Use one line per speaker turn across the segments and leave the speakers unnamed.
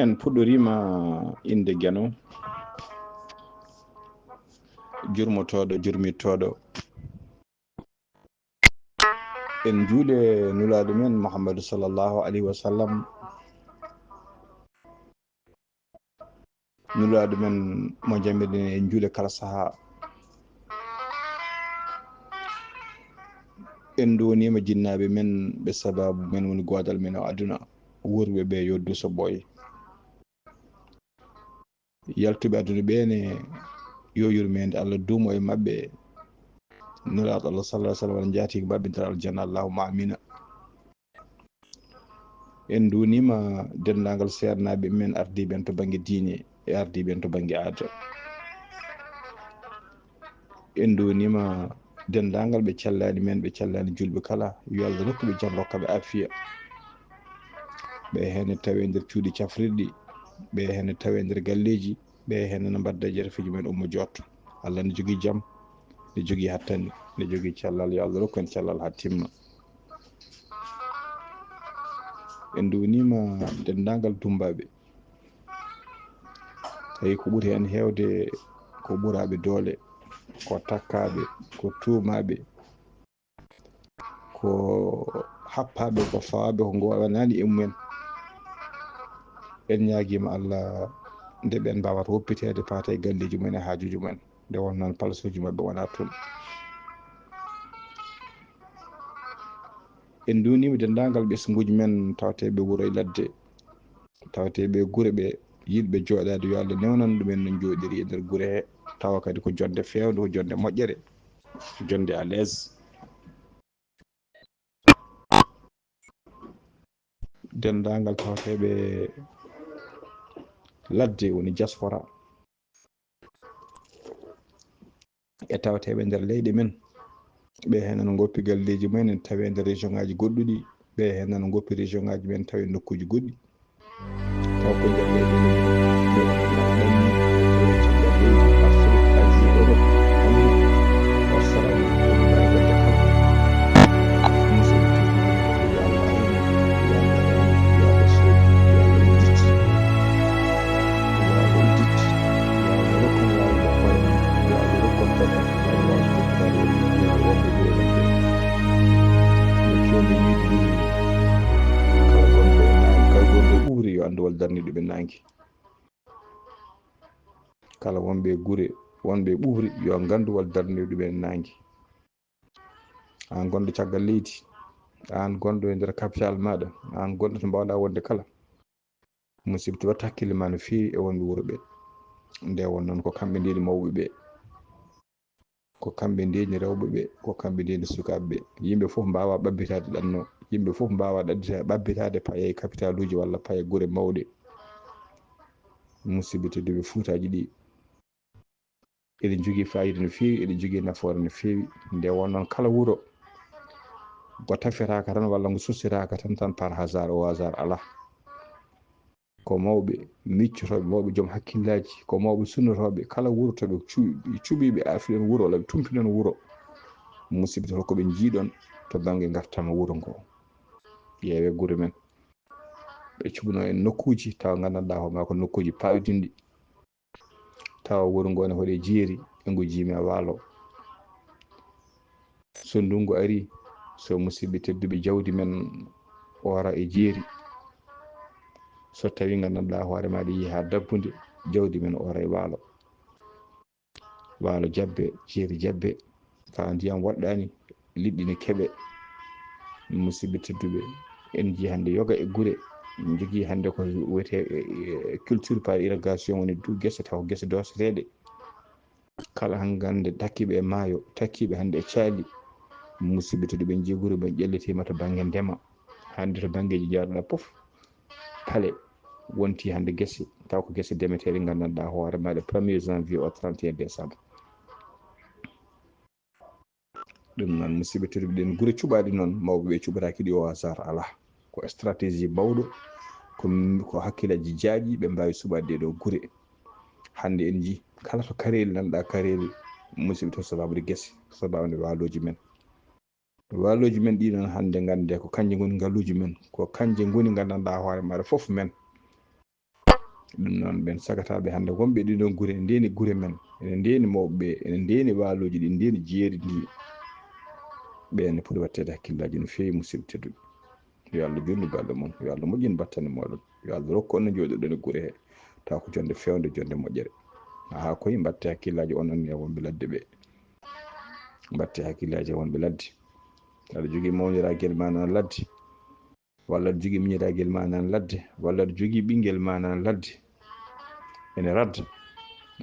en puɗɗorima inde Gueno jurmotoɗo jurmittoɗo en juuɗe nulaɗo men Muhammadu sallallahu alaihi wa sallam, nulaɗo men mo jamiɗen en juuɗe kala saaha. en donima jinnaɓe men ɓe sababu men woni godal men o aduna, wurɓe ɓe yoddu so ɓooy, yaltuɓe aduna ɓene yo yurmede Allah duumo e mabɓe, nuraɗo Allah sallallahu alaihi wa sallam wona jaatigi mabɓe nder aljanna, allahumma amina. en dunima dendagal sernaɓe men ardiɓen to banggue diine e ardiɓen to banggue aada. en donima dendagal ɓe cellani men, ɓe cellani julɓe kala, yo Allah rokkuɓe jaam, rokkaɓe afiya. ɓe hene tawe nder cuuɗi cafrirɗi, ɓe hene tawe nder galleji, ɓe hene no mbadda jarafiji men ummo jotto. Allah ne jogui jaam, ne jogui hattandi, ne jogui cellal. yo Allah rokku en cellal ha timma. en donima dendagal dumbaɓe, tawi ko ɓuuri hen hewde ko ɓuraɓe doole, ko takkaɓe, ko tuumaɓe, ko happaɓe, ko fawaɓe ko gowanani e mumen. en ñaguima Allah nde ɓen mbawata woppitede paata e galleji mumen e haajuji mumen, nde won noon palasuji mabɓe wona toon. en dunima dendagal ɓesguji men tawateɓe wuuro e ladde, tawateɓe guure ɓe, yiɗɓe joɗade, yo Allah newnan ɗumen no joɗiri e nder guure he, tawa kadi ko jonde fewde, ko jonde moƴƴere, jonde à l'aise. dendagal tawateɓe ladde woni diaspora, e tawateɓe nder leyɗe men, ɓe hen no goppi galleji mumen tawe nder région ngaji goɗɗuɗi, ɓe hen no goppi région ngaji men tawe nokkuji goɗɗi, taw ko nder leyɗe men darniɗo ɓe nangi. kala wonɓe guure, wonɓe ɓuuri yo gandu wal darniɗo ɓe nangi. an gonɗo caggal leydi, an gonɗo e nder capital maɗa, an gonɗo to mbawɗa wonde kala, musidɓe to watta hakkille ma no fewi e wonɓe wuuro ɓe. nde won noon ko kamɓe ndeni mawɓe ɓe, ko kamɓe ndeni rewɓe ɓe, ko kamɓe ndeni sukaɓe ɓe. yimɓe foof mbawa ɓabbitade ɗanno, yimɓe foof mbawa ɓabbitade paye e capital uji walla paye guure mawɗe. musidɓe tedduɓe Fuutaji ɗi eɗen jogui fayida no fewi, eɗen jogui nafoore no fewi. nde wonnoon kala wuuro go tafiraka tan walla go susiraka tan par hasard au hasard ala. ko mawɓe miccotoɓe, mawɓe joom hakkillaji, ko mawɓe sunnotoɓe, kala wuuro toɓe cuɓiɓe afiɗon wuuro walla ɓe tumpinon wuuro, musidɓe to koɓe jiiɗon to banggue gartama wuuro ngo. ƴeewe guure men ɓe cuɓno en nokkuji tawa gandanɗa hoorema ko nokkuji pawɗinɗi, tawa wuuro ngo ne waɗe jeeri e ngo jiimi waalo. so ndungu ari, so musidɓe tedduɓe jawdi men ora e jeeri, so tawi gandanɗa hoore maɗa yi ha dabbude, jawdi men ora e waalo, waalo jabbe, jeeri jabbe, tawa ndiyam woɗɗani, liɗɗi ne keeɓe. musidɓe tedduɓe en jii hande yoga e guure, en jogui hande ko wiyete culture par irrigation, woni guese taw guese doseteɗe, kala hangande takkiɓe e maayo, takkiɓe hande e caali. musidɓe tedduɓe en jii guure ɓe ƴellitima to banggue ndema, hande to banggueji jawɗa poof paale wonti hande guese, taw ko guese ndemeteɗe gandanɗa hoore maɗa 1er janvier au 31 décembre. ɗum noon musidɓe tedduɓe ɗen guure cuɓaɗe noon mawɓe cuɓataki ɗi au hasard ala, ko stratégie bawɗo, ko hakkillaji jaaƴi ɓe mbawi suɓade ɗeɗo guure. hande en ji kala to kareli nanɗa kareli musidɓe to sababude guese sababude waloji men. Waloji men ɗi non hande gande ko kanje goni ngaluji men, ko kanje goni gandanɗa hoore maɗa foof men. ɗum noon ɓen sagataɓe hande wonɓe ɗiɗon gure ene ndeni gure men, ene ndeni mawɓe, ene ndeni waloji ɗi, ndeni jeeri ndi, ɓe ne poti wattede hakkillaji no fewi musidɓe tedduɓe. yo Allah jonnu balɗe mon, yo Allah moƴƴin battane moɗon, yo Allah rokku on no joɗoɗen e gure he taw ko jonde fewde jonde moƴƴere. ha koye batte hakkillaji onon e wonɓe ladde ɓe, batte hakkillaji e wonɓe ladde. aɗa jogui mawniragel ma nan ladde, walla aɗa jogui miñiragel ma nan ladde, walla aɗa jogui ɓinguel ma nan ladde ene radda,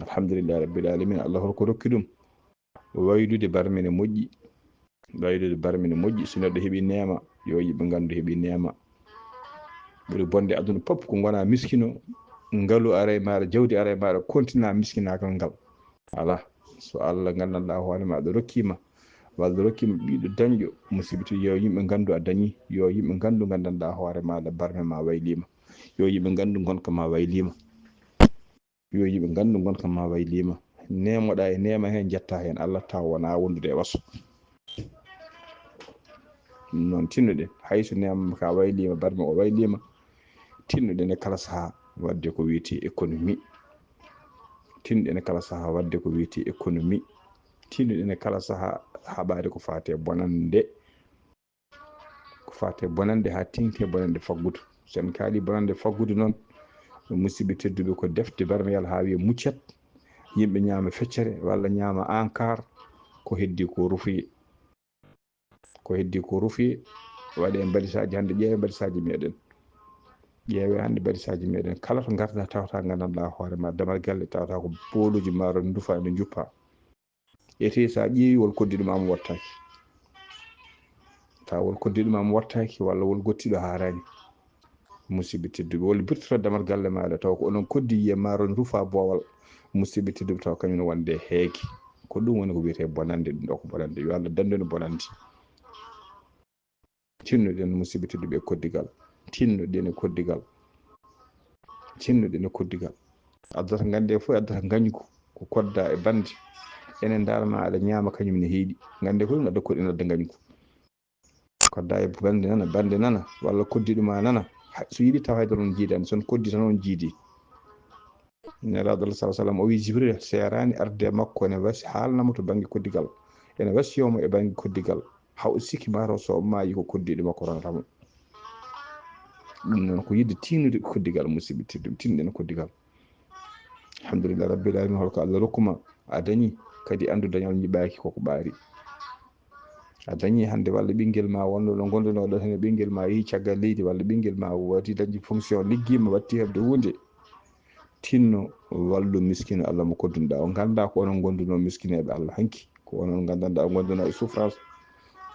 alhamdulillahi rabbil alamin. Allah holko rokki ɗum waylude barmene moƴƴi, waylude barmene moƴƴi. so neɗɗo heeɓi nema yo yimɓe gandu heeɓi nema. ɓuri bonde aduna pop ko gona miskino, ngaalu ara e maɗa, jawdi ara e maɗa, kontina miskinagal ngal. ala so Allah gandanɗa hoore maɗa rokkima, walla rokkima ɓiɗo dañƴo, musidɓe yo yimɓe gandu a dañi, yo yimɓe gandu gandanɗa hoore maɗa barme ma waylima, yo yimɓe gandu gonka ma waylima, yo yimɓe gandu gonka ma waylima. nemoɗa e nema hen jetta hen Allah taw wona wondude e waso. non tinnuɗen hayso nema ka waylima, barme o waylima, tinnuɗen e kala saaha wadde ko wiyete économie, tinnuɗen e kala saaha wadde ko wiyete économie, tinnuɗen e kala saaha haɓade ko fate bonande, ko fate bonande ha tinke bonande faggudu. sen kaali bonande faggudu noon musidɓe tedduɓe ko defte barmeyal ha wiye muccet, yimɓe ñaama feccere walla ñaama encar, ko heddi ko rufoye, ko heddi ko rufoye. waɗe balisaji hande, ƴeewe balisaji meɗen, ƴeewe hande balisaji meɗen, kala to garda tawata gandanɗa hoore ma damal galle tawata ko boluji maaro dufa ene juppa, ete sa ƴeewi wol koddiɗo ma mo wattaki, taw wol koddiɗo ma mo wattaki, walla wol gottiɗo harani. musidɓe tedduɓe wol birtoto damal galle maɗa taw ko onon koddi yiye maaro ne rufa boowal, musidɓe tedduɓe taw kañum wonde heege. ko ɗum woni ko wiyete bonande. ɗum ɗo ko bonande, yo Allah dandu en bonande. tinnuɗen musidɓe tedduɓe e koddigal, tinnuɗen e koddigal, tinnuɗen e koddigal. addata gande fof addata gañgu ko kodda e bande, enen darma aɗa ñaama kañum ne heeɗi. gande ko ɗum adda koɗi adda gañgu, kodda e bande nana, bande nana, walla koddiɗo ma nana, so yiiɗi taw haydara on jiidani, son koddi tan on jiidi. nelaɗo Allah sallallahu alaihi wasallam o wi Jibril serani arde makko ne wasi haalnamo to banggue koddigal, ene wasiyomo e banggue koddigal, haw sikki mataw so maayi ko koddiɗo makko ronatamo. ɗum noon ko yidde tinnude koddigal musidɓe tedduɓe, tinnuɗen koddigal. alhamdulillah rabbil alamin. holko Allah rokkuma a dañi kadi andu dañal ñiɓaki koko ɓaari. a dañi hande walla ɓinguel ma wonno ɗo gondunoɗo hen, ɓinguel ma yeehi caggal leydi, walla ɓinguel ma wati dañi fonction, liggima, watti hebde hunde, tinno wallu miskino Allah mo koddunoɗa o. ganda ko onon gonduno miskineɓe Allah hanki, ko onon gandanɗa gonduno e souffrance,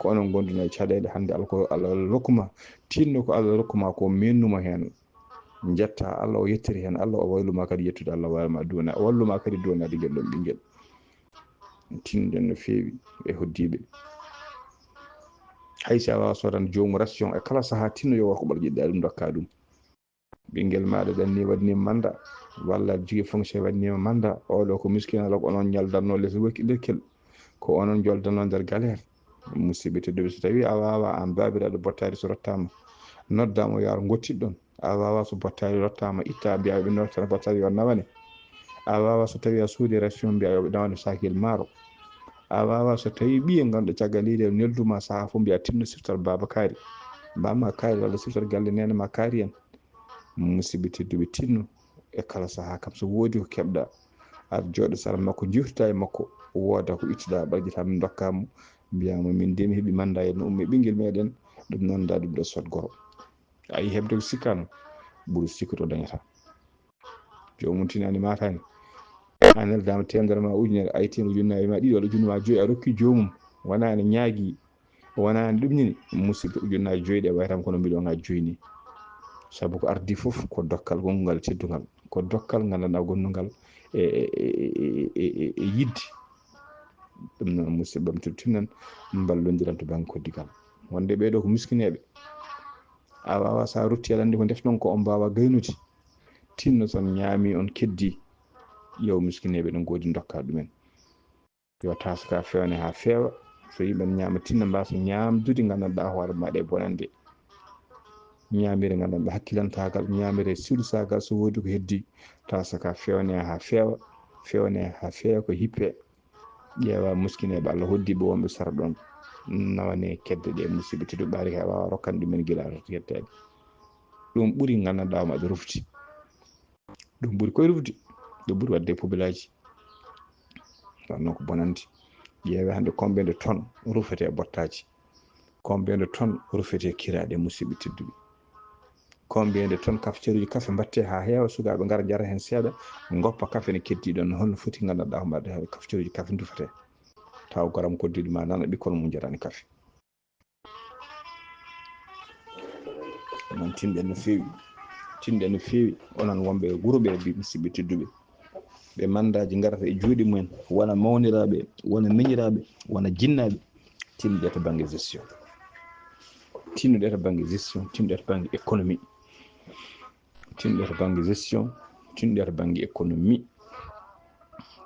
ko onon gonduno e caɗele. hande alko Allah rokkuma, tinno ko Allah rokkuma ko mennuma hen, jetta Allah o yettiri hen Allah, o wayluma kadi yettude Allah wawma duna, o walluma kadi donade guel ɗon ɓinguel. tinnoɗen no fewi e hoddiɓe. haysi a wawa sodande jomum ration e kala saaha, tinno yo ko ɓal jiɗɗa ɗum dokka ɗum. ɓinguel maɗa ɗanni waɗnima manda, walla jogui fonction waɗnima manda, oɗo ko miskinala ko onon ñaldanno less lekkel, ko onon joldanno nder galère. musidɓe tedduɓe, so tawi a wawa an babiraɗo bottari so rottama, noddamo yo ar gottiɗon. a wawa so bottari rottama itta mbiya ɓe noddata bottari yo nawane. a wawa so tawi a soodi ration mbiya yoɓe nawane sakil maaro. a wawa so tawi ɓiye ganduɗo caggal leydi nelduma saaha fo mbiya tinno siftal baba kaari, bamma kaari, walla siftal galle nene ma kaari en. musidɓe tedduɓe, tinno e kala saaha kam so woodi ko keɓɗa, ar jooɗo sara makko, jifta e makko, wooda ko ittuɗa ɓarjata min dokkamo, mbiyamo min de mi heeɓi manda e no ummi ɓinguel meɗen, ɗum noon da ɗum ɗo sodgoro. a yi hebde ko sikkano ɓuuri sikku to dañata. jomum tinani matani, a neldama temedere ma ujunere, a yettima ujunnaje ma ɗiɗi walla ujunnaje ma joyyi, a rokki jomum, wona ene ñaagui, wona ene ɗumñini, musidɗo ujunnaje joyyi ɗe way tan kono million ngaji joyyi ni. saabu ko ardi foof ko dokkal gongal teddugal, ko dokkal gandanɗa gonnugal e yidde. ɗum noon musidɓam tinnan ballodiran to banggue koddigal. wonde ɓeɗo ko miskineɓe, a wawa sa rutti aɗa andi ko defnon ko on mbawa gaynude, tinno son ñaami on keddi, yew miskineɓe ɗon godi dokka ɗumen yo taska fewne ha feewa so yimɓe ñama tinna mbasa ñamdude gandanɗa hoore maɗa e bonande ñamire gandanɗa hakkilantagal ñamire silsagal so wodi ko heddi tasaka fewne ha feewa fewne ha feewa ko hippe ƴeewa muskineɓe Allah hoddiɓe wonɓe sara ɗon nawane kedde ɗe musidɓe tedduɓe ɓaari ka wawa rokkande ɗumen guila to yettede ɗum ɓuuri gandanɗa maɗa rufti ɗum ɓuuri koye rufde ɗum ɓuuri wadde pobilaji ɗon ko bonandi ƴeewe hande combien de tonnes rufete bottaji combien de tonnes rufete kiraɗe musidɓe tedduɓe combien de tonnes cafetiéruji kafe mbatte ha heewa sukaɓe gara jara hen seeɗa goppa kafe ne keddi ɗon holno foti gandanɗa ko mbaɗa cafetiéruji kafe dufate taw garam koddiɗo ma nana ɓikkon mum jarani kafe non tinɗen no feewi onon wonɓe guuroɓe bi musidɓe tedduɓe ɓe mandaji garata e juuɗe mumen wona mawniraɓe wona miñiraɓe wona jinnaɓe tinnuɗe to banggue gestion tinnuɗe to banggue gestion tinnuɗe to banggue économie tinnuɗe to banggue gestion tinnuɗe to banggue économie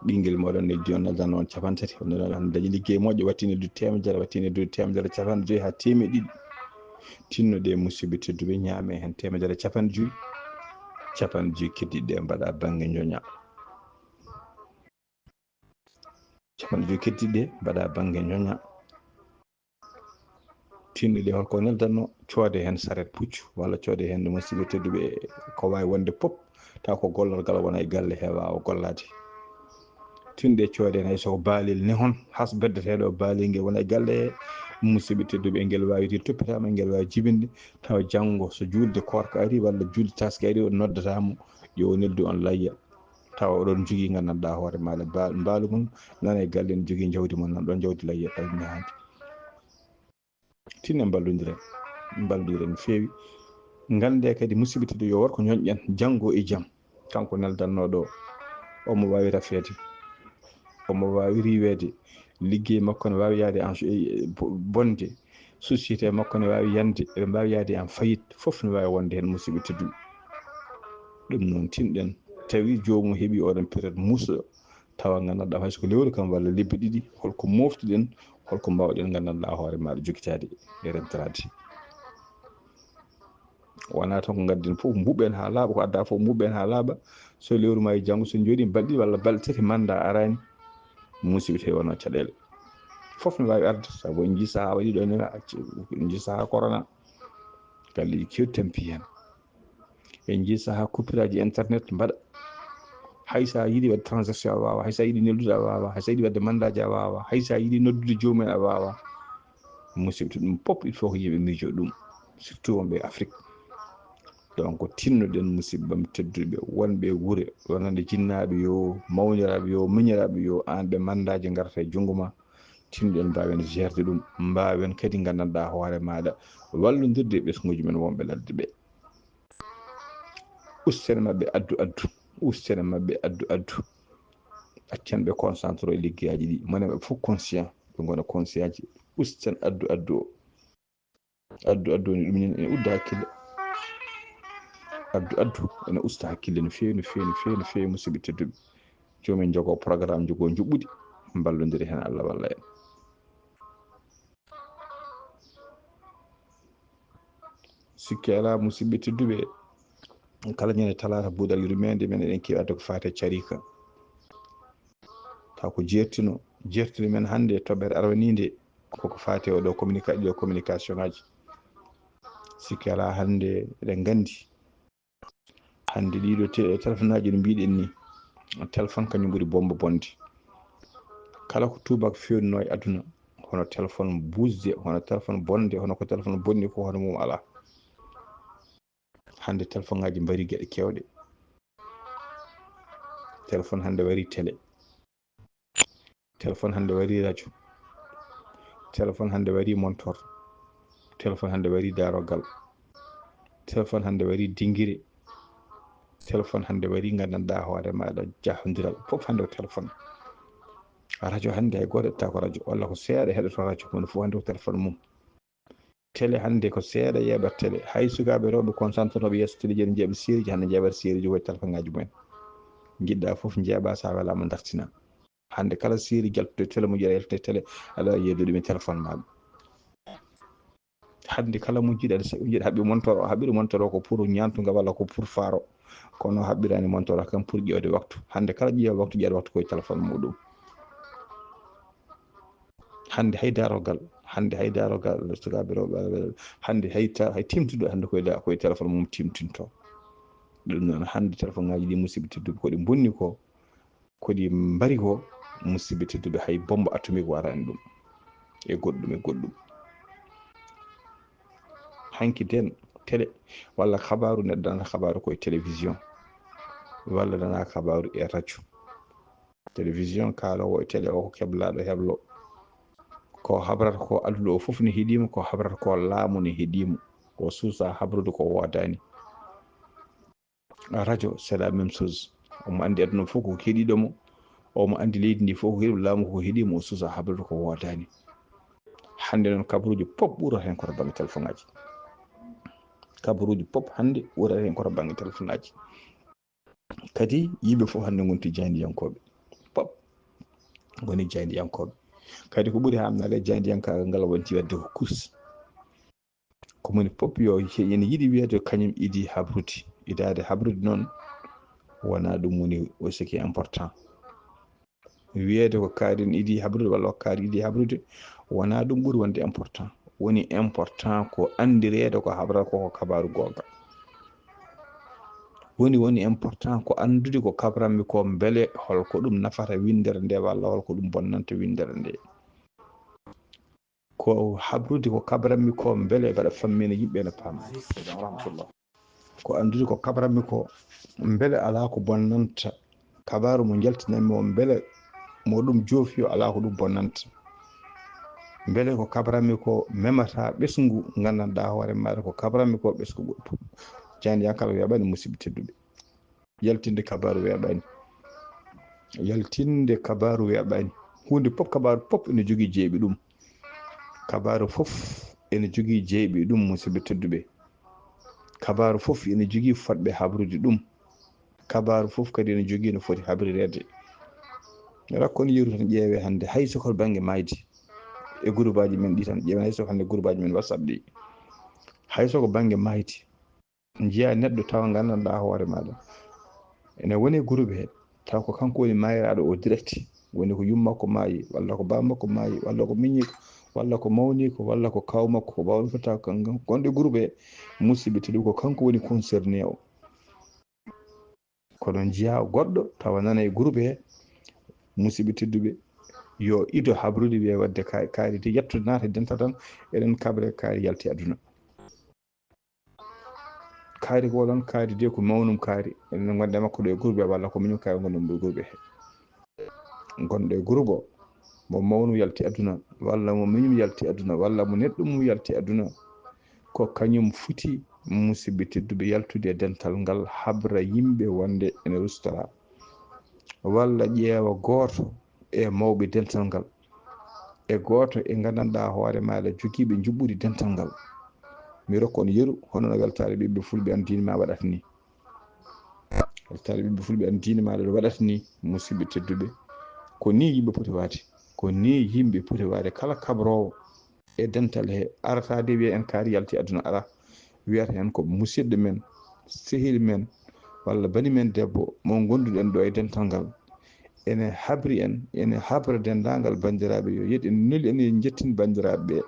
ɓinguel moɗon neddi on neldan on capantati on dañi ligguey moƴƴo watti neddude temedere watti neddude temedere capanɗe joyyi ha temedde ɗiɗi tinnuɗe musidɓe tedduɓe ñaame hen temedere capanɗe joyyi keddiɗe mbaɗa banggue joña capanɗe joyyi keddiɗe mbaɗa banggue joña tinnuɗe holko neldanno coode hen saret puccu walla coode hen musidɓe tedduɓe ko wawi wonde pop taw ko gollal ngal wona e galle he wawa gollade tinɗe coode hen haysoko baalel nehon has beddeteɗo baalel ngel wona e galle he musidɓe tedduɓe ngel wawi tir toppitama ngel wawi jibinde tawa janggo so julde korka ari walla julde taske ari o noddatamo yo neldu on layya tawa oɗon jogui gandanɗa hoore maɗa mbaalu mum nana e galle ne jogui jawdi mum nan ɗon jawdi layya taw nehadi tinne mballodiren no fewi gande kadi musidɓe tedduɓe yo worko ñoƴƴen janggo e jaam kanko neldannoɗo omo wawi rafede omo wawi riwede ligguey makko ne wawi yaade en bonde société makko ne wawi yande ɓe mbawi yaade en faillite foof ne wawi wonde hen musidɓe tedduɓe ɗum noon tinɗen tawi jomum heeɓi oɗon période muusɗo tawa gandanɗa hayso ko lewru kam walla lebbi ɗiɗi holko moftuɗen holko mbawɗen gandanɗa hoore maɗa jogitade e rentrade wona tan ko gaddin foof mbuɓen ha laaɓa ko adda foof mbuɓen ha laaɓa so lewru ma e janggo so jooɗi balɗe ɗiɗi walla balɗe tati manda arani musidɓe tawi wonno caɗele foof ne wawi arde saabu en jii saaha waɗi ɗo en jii saaha corona galleji kewɗi tampi hen en jii saaha coupure aji internet mbaɗa haysa yiiɗi wadde transaction a wawa haysa yiiɗi neldude a wawa haysa yiiɗi wadde mandaji a wawa haysa yiiɗi noddude jomumen a wawa musidɓe to ɗum pop il faut ko yimɓe miijo ɗum surtout wonɓe Afrique donc tinnoɗen musidɓam tedduɓe wonɓe wuure wonande jinnaɓe yo mawniraɓe yo miñiraɓe yo an ɓe mandaji garata e junggo ma tinnoɗen mbawen gerde ɗum mbawen kadi gandanɗa hoore maɗa wallodirde e ɓesguji men wonɓe ladde ɓe ustene mabɓe addu accen ɓe concentré e liggueyaji ɗi moneɓe fof conscient ɓe gona conscient ji usten addu ni ɗum ene udda hakkille addu ene usta hakkille no fewi musidɓe tedduɓe jomin jogo programme jogo juɓɓudi ballodiri hen Allah walla en sikki ala musidɓe tedduɓe kala ñande talata buuɗal yurmede men eɗen kewi adde ko fate carika taw ko jertino men hande e toɓɓere arwanide koko fate oɗo communication ngaji sikki ala hande eɗen gandi hande ɗiɗo téléphone aji no mbiɗen ni téléphone kañum ɓuuri bomba bonde kala ko tubak fewnuno e aduna hono téléphone busde hono téléphone bonde hono ko téléphone bonni ko hono mum ala hande téléphone ngaji mbari gueɗe kewɗe téléphone hande wari télé téléphone hande wari radio téléphone hande wari montor téléphone hande wari darogal téléphone hande wari dinguire téléphone hande wari gandanɗa hoore maɗa jahodiral foof hande ko téléphone radio hande hay goto etta ko radio walla ko seeɗa heɗoto radio kono fof hande ko téléphone mum télé hande ko seeɗa yeɓat télé hay sukaɓe rewɓe concentré noɓe yesso télé ji ne jeeɓa série ji hande jeeɓat série ji koye téléphone ngaji mumen jiɗɗa fof jeeɓa sa welama dartina hande kala série jaltude télé mo jiɗa yaltude télé aɗa yeydude ɗum e téléphone maɗa hande kala mo jiɗa jiɗa haɓɓi montor o haɓɓiɗo montor o ko pour ñantuga walla ko pour faaro kono haɓɓirani montor o kam pour ƴewde waktu hande kala ƴeewa waktu ƴeeɗa waktu koye téléphone muɗum hande hay darogal sukaɓe rewɓe hande hay timtude hande koye téléphone mum timtinto ɗum noon hande téléphone ngaji ɗi musidɓe tedduɓe koɗi bonni ko koɗi mbari ko musidɓe tedduɓe hay bombe atomique warani ɗum e goɗɗum hanki den télé walla habaru neɗɗo dana habaru koye télévision walla dana habaru e radio télévision kalowo e télé o ko keblaɗo heblo ko habrata ko aduna o fof ne heeɗima ko habrata ko laamu ne heeɗimo ko suusa habrude ko wodani radio c'est la même chose omo andi aduna fof ko heeɗiɗomo omo andi leydi ndi fof ko heeɗimo laamu ko heeɗimo o suusa habrude ko wodani hande noon kabaruji pop ɓuurata hen koto banggue téléphone ngaji kabaruji pop hande ɓuurata hen koto banggue téléphone ngaji kadi yimɓe fof hande gonti jaydiyankoɓe pop goni jaydiyankoɓe kadi ko ɓuuri hamnade jaydiyankagal ngal wonti wadde ko course komoni pop yo ene yiiɗi wiyede kañum idi habrude idade habrude noon wona ɗum woni ce qui est important wiyede ko kaari idi habrude walla ko kaari idi habrude wona ɗum ɓuuri wonde important woni important ko andirede ko habrata koko kabaru gonga woni important ko andude ko kabranmi ko beele holko ɗum nafata windere nde walla holko ɗum bonnanta windere nde ko habrude ko kabranmi ko beele gaɗa fammina yimɓe ne paama rahmatullah ko andude ko kabranmi ko beele ala ko bonnanta kabaru mo jaltinanmi o beele mo ɗum joofi o ala ko ɗum bonnanta beele ko kabranmi ko memata ɓesgu gandanɗa hoore maɗa ko kabranmi ko ɓesgu goɗɗo jaydiyankal weeɓani musidɓe tedduɓe yaltinde kabaru weeɓani hunde pop kabaru pop ene jogui jeeɓi ɗum kabaru fof ene jogui jeeɓi ɗum musidɓe tedduɓe kabaru fof ene jogui fodɓe habrude ɗum kabaru fof kadi ene jogui no foti habrirede rakkon yeru tan ƴeewe hande hay soko banggue maydi e groupe aji men ɗi tan ƴeewen hay soko hande groupe aji men whatsapp ɗi hay soko banggue maydi jiiya neɗɗo tawa gandanɗa hoore maɗa ene woni groupe he taw ko kanko woni mayiraɗo o direct woni ko yummakko maayi walla ko bammakko maayi walla ko miñi ko walla ko mawni ko walla ko kawmakko ko bawɗo fof taw gonɗo groupe he musidɓe tedduɓe ko kanko woni concerné o kono jiiya goɗɗo tawa nana e groupe he musidɓe tedduɓe yo ido habrude wiye wadde kaari de yettude naata denta tan eɗen kabre kaari yalti aduna kaari ko ɗon kaari de ko mawnum kaari enen gonde makko ɗo e groupe walla ko miñum kaari gonɗum ɗo e groupe he gonɗo e groupe o mo mawnum yalti aduna walla mo miñum yalti aduna walla mo neɗɗo mum yalti aduna ko kañum futi musidɓe tedduɓe yaltude e dental ngal habra yimɓe wonde ene ustora walla ƴeewa gooto e mawɓe dental ngal e gooto e gandanɗa hoore maɗa jogiiɓe juɓɓudi dental ngal mi rokka on yeru hono no weltare ɓiɓɓe fulɓe an diine ma waɗata ni weltare ɓiɓɓe fulɓe an diine maɗa ɗo waɗata ni musidɓe tedduɓe ko ni yimɓe poti waade ko ni yimɓe poti waade kala kabrowo e dental he aratade wiya en kaari yalti aduna ara wiyata hen ko musidɗo men sehil men walla bani men debbo mo gonduɗen ɗo e dental ngal ene habri en ene habra dendagal bandiraɓe yo yeeɗi en neli ene jettin bandiraɓe ɓe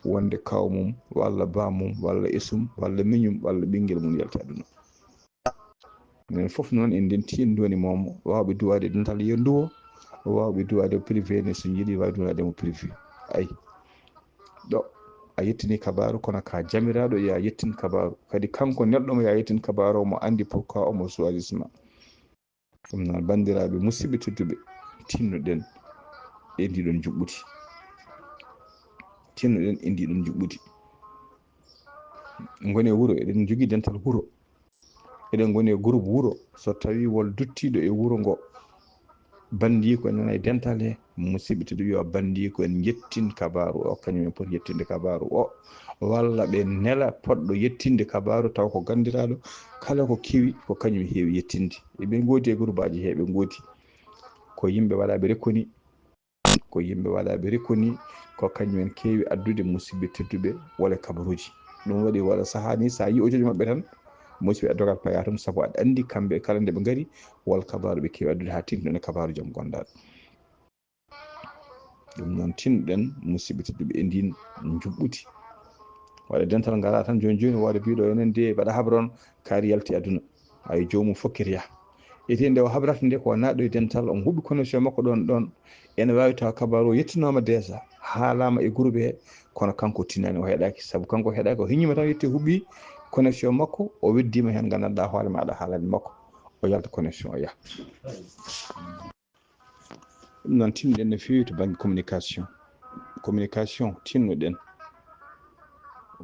wonde kawmum walla bamum walla isum walla miñum walla ɓinguel mum yalti aduna men foof noon en denti en duwani momo wawɓe duwade dental yo duwo wawɓe duwade privé ne so jiiɗi wawi duwademo privé ayi ɗo a yettini kabaru kono ka jamiraɗo ya yettin kabaru kadi kanko neɗɗo mo ya yettin kabaru mo andi pourquoi omo choisissement ɗum noon bandiraɓe musidɓe tedduɓe tinnoɗen e ndiɗon juɓɓudi goni e wuuro eɗen jogui dental wuuro eɗen goni e groupe wuuro so tawi wol duttiɗo e wuuro ngo bandi ko nana e dental he musidɓe tedduɓe yo bandi ko en jettin kabaru o kañum en poti yettinde kabaru o walla ɓe nela poɗɗo yettinde kabaru taw ko gandiraɗo kala ko kewi ko kañum heewi yettinde eɓe goodi e groupe aji heɓe goodi ko yimɓe waɗaɓe rekkoni ko kañum en keewi addude musidɓe tedduɓe wala kabaruji ɗum waɗi waɗa sahani sa yi audio maɓɓe tan musidɓe addogal paya tum sabu aɗa andi kamɓe kala nde ɓe ngari wal kabaru ɓe keewi addude ha tinɗone kabaru jaam gonɗaɗo ɗum noon tinɗen musidɓe tedduɓe e ndin juɓɓudi waɗa dental ngara tan joni joni wawde mbiɗo enen de mbaɗa habron kaari yalti aduna ay jomum fokkiti yaha ete nde o habrata nde ko naɗɗo e dental on huɓɓi connexion makko ɗon ene wawi taw kabaru o yettinoma déjà haalama e groupe he kono kanko tinani o heeɗaki saabu kanko heeɗaki o hiñima tan yetti huɓɓi connexion makko o weddima hen gandanɗa hoore maɗa haalande makko o yalta connexion o yaha ɗum noon tinnoɗen no fewi to banggue communication tinnoɗen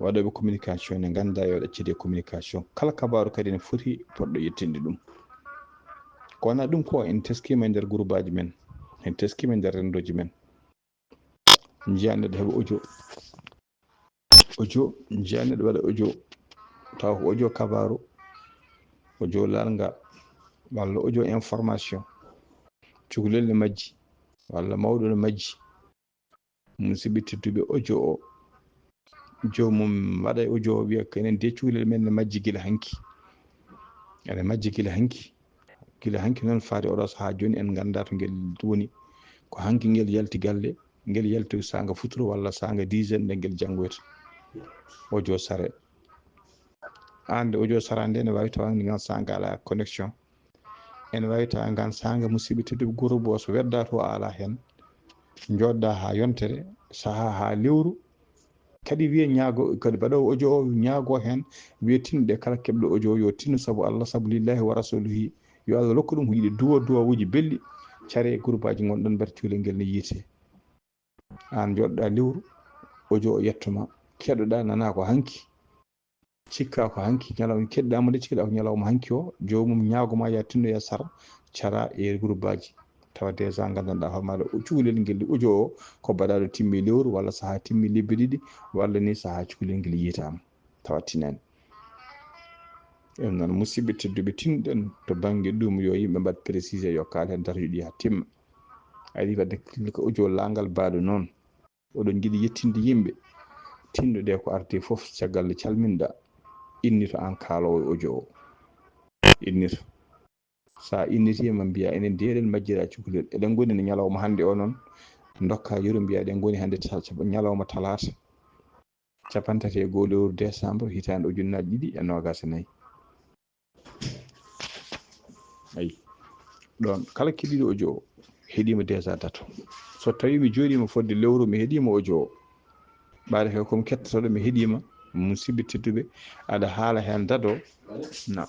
waɗoɓe communication ne ganda yo ɗaccide communication kala kabaru kadi ne foti poɗɗo yettinde ɗum ko wona ɗum ko en teskima e nder groupe aji men en teskima e nder rendoji men jiya neɗɗo heeɓa audio jiya neɗɗo waɗa audio taw ko audio kabaru audio lalga walla audio information cukalel ne majji walla mawɗo ne majji musidɓe tedduɓe audio o jomum waɗa audio o wiya ko enen de cukalel men ne majji gila hanki ene majji gila hanki noon faade oɗo saaha joni en ganda to ngel woni ko hanki ngel yalti galle ngel yalti sanga futuro walla sanga dizaine nde ngel janggoyta audio sare ande audio sara nde ne wawi tawande ngal sanga ala connexion ene wawi tawa ngal sanga musidɓe tedduɓe groupe o so wedda to ala hen jodda ha yontere saaha ha lewru kadi wiye ñaago kadi mbaɗowo audio o ñaago hen wiye tinɗe kala keɓɗo audio yo tinno saabu Allah saabu lillahi wa rasulihi yo Allah rokku ɗum ko yiiɗi duwawuji belɗi care e groupe aji gonɗon mbaɗa cukalel ngel ne yiite an joɗɗa lewru audio o yettoma keɗoɗa nana ko hanki cikka ko hanki ñalawma keɗɗama nde cikkaɗa ko ñalawma hanki o jomum ñaagoma ya tinnoya sara cara e groupe aji tawa déjà gandanɗa hooremaɗa cukalel ngel audio o ko mbaɗaɗo timmi lewru walla saaha timmi lebbi ɗiɗi walla ni saaha cukalel ngel yiitama tawa tinani ɗum noon musidɓe tedduɓe tinɗen to banggue ɗum yo yimɓe mbaɗ précisé yo kaal hen darjoji ɗi ha timma ayi wadde ko audio langal baɗo noon oɗon jiiɗi yettinde yimɓe tinnoɗe ko arde foof caggal nde calminɗa innito an kaalowo audio o innito sa innitima mbiya enen de eɗen majjira cukalel eɗen goni no ñalawma hande o noon dokka yeeru mbiya eɗen goni hande ñalawma talata 31 lewru décembre hitande ujunnaje ɗiɗi e nogas e nayyi ayi ɗon kala keeɓiɗo audio o heeɗima déjà date so tawi mi joɗima fodde lewru mi heeɗima audio o ɓaade he komi kettotoɗo mi heeɗima musidɓe tedduɓe aɗa haala hen date o na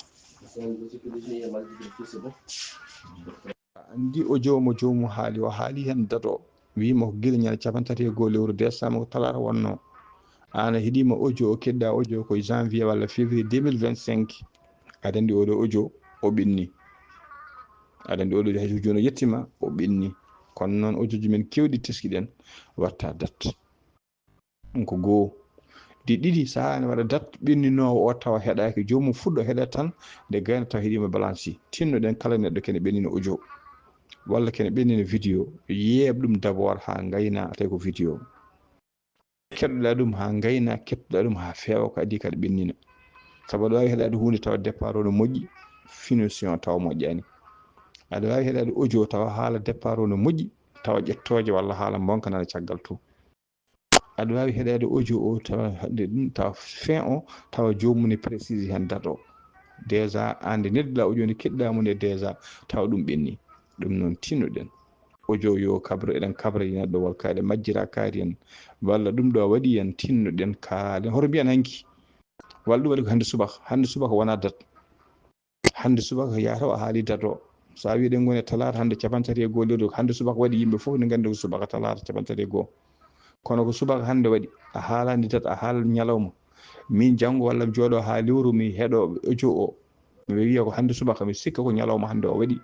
andi audio mo jomum haali o haali hen date o wima ko guila ñande 31 lewru décembre ko talata wonno an a heeɗima audio o keɗɗa audio ko janvier walla février 2025 aɗa andi oɗo audio o ɓenni aɗa andi oɗo hay joni o yettima o ɓenni kono noon audio ji men kewɗi teskiɗen watta date ɗum ko goho ɗi ɗiɗi saha ne waɗa date ɓenninowo o tawa heeɗaki jomum fuɗɗo heeɗat tan nde gayna taw heeɗima balance tinnoɗen kala neɗɗo kene ɓennino audio walla kene ɓennino vidéo yeeb ɗum d' abord ha gayna tawi ko vidéo keɗɗoɗa ɗum ha gayna kettoɗa ɗum ha feewa ko adi kada ɓennina saabu aɗa wawi heeɗade hunde tawa départ o no moƴƴi finition tawa moƴƴani aɗa wawi heeɗade audio tawa haala départ o no moƴƴi tawa ƴettoje walla haala bonkanade caggal to aɗa wawi heeɗade audio o tawa hande ɗum tawa fin o tawa jomum ne précise hen date o déjà ande nedduɗa audio nde keɗɗamo nde déjà tawa ɗum ɓenni ɗum noon tinnoɗen audio yo kabre eɗen kabra neɗɗo wal kaɗe majjira kaari en walla ɗum ɗo waɗi en tinnoɗen kaalen hoto mbiyan hanki walla ɗum waɗi ko hande subaka wona date hande subaka yataw a haali date o sa wi ɗen goni talata hande 31 lewru hande subaka waɗi yimɓe foof ne gandi ko subaka talata 31 kono ko subaka hande waɗi a haalani date a haala ñalawma min janggo walla mi jooɗo ha lewru mi heeɗo audio o mi wiya ko hande subaka mi sikka ko ñalawma hande o waɗi